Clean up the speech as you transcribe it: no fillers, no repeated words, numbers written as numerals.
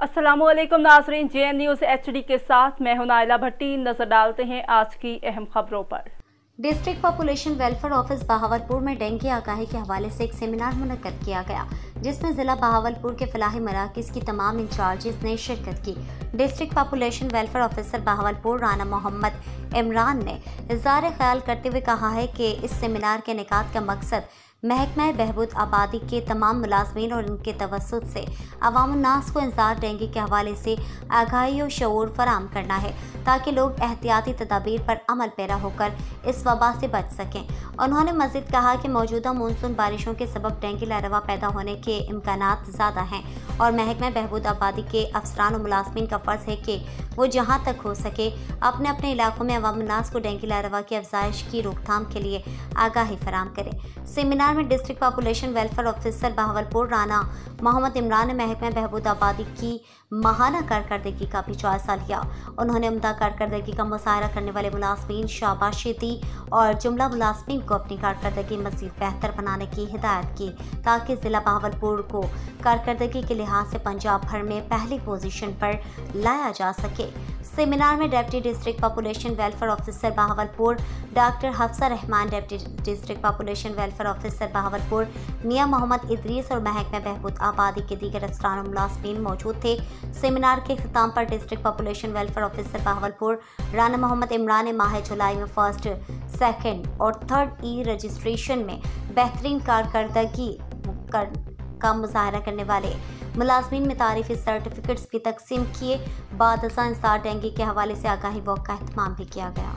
अस्सलामुअलैकुम नाज़रीन, JN news HD के साथ मैं हूं नाइला भट्टी। नजर डालते हैं आज की अहम खबरों पर। District population welfare office Bahawalpur में डेंगू आगाही के हवाले से एक सेमिनार मुनक्कद किया गया, जिसमें जिला बहावलपुर के फलाही मराकज़ की तमाम इंचार्जेस ने शिरकत की। District population welfare officer Bahawalpur Rana Mohammad Imran ने इज़हार ख्याल करते हुए कहा है कि इस सेमिनार के इनेकाद का मकसद महकमा बहबूद आबादी के तमाम मुलाजमीन और उनके तवस्सुत से अवामुन्नास को इंसार डेंगू के हवाले से आगाही और शऊर फराहम करना है, ताकि लोग एहतियाती तदाबीर पर अमल पैरा होकर इस वबा से बच सकें। उन्होंने मज़ीद कहा कि मौजूदा मानसून बारिशों के सबब डेंगू लार्वा पैदा होने के इम्कानात ज़्यादा हैं और महकमा बहबूद आबादी के अफसरान और मुलाजमीन का फ़र्ज़ है कि वो जहाँ तक हो सके अपने अपने इलाकों में अवामुन्नास को डेंगू लार्वा की अफजाइश की रोकथाम के लिए आगाही फराहम करें। सेमिनार में district population welfare officer Bahawalpur Rana Mohammad Imran ने महकमा बहबूद आबादी की माहाना कारकर्दगी का भी जायजा लिया। उन्होंने उम्दा कारकर्दगी का मुशाहरा करने वाले मुलाजमीन शाबाशी दी और जुमला मुलाजमीन को अपनी कारकर्दगी मज़ीद बेहतर बनाने की हिदायत की, ताकि ज़िला बहावलपुर को कारकर्दगी के लिहाज से पंजाब भर में पहली पोजीशन पर लाया जा सके। सेमिनार में deputy district population welfare officer Bahawalpur doctor Hafsa Rahman, deputy district population welfare officer Bahawalpur Mian Mohammad Idrees और महकमा बहबूद आबादी के दीगर अफसरान और मुलाजमीन मौजूद थे। सेमिनार के अख्ताम पर district population welfare officer Bahawalpur Rana Mohammad Imran ने माह जुलाई में फर्स्ट, सेकेंड और थर्ड ई रजिस्ट्रेशन में बेहतरीन कारकर्दगी का मुजाहरा करने वाले मुलाजमीन में तारीफी सर्टिफिकेट्स भी तकसीम किए। बाद इंसार डेंगू के हवाले से आगाही वॉक का एहतमाम भी किया गया।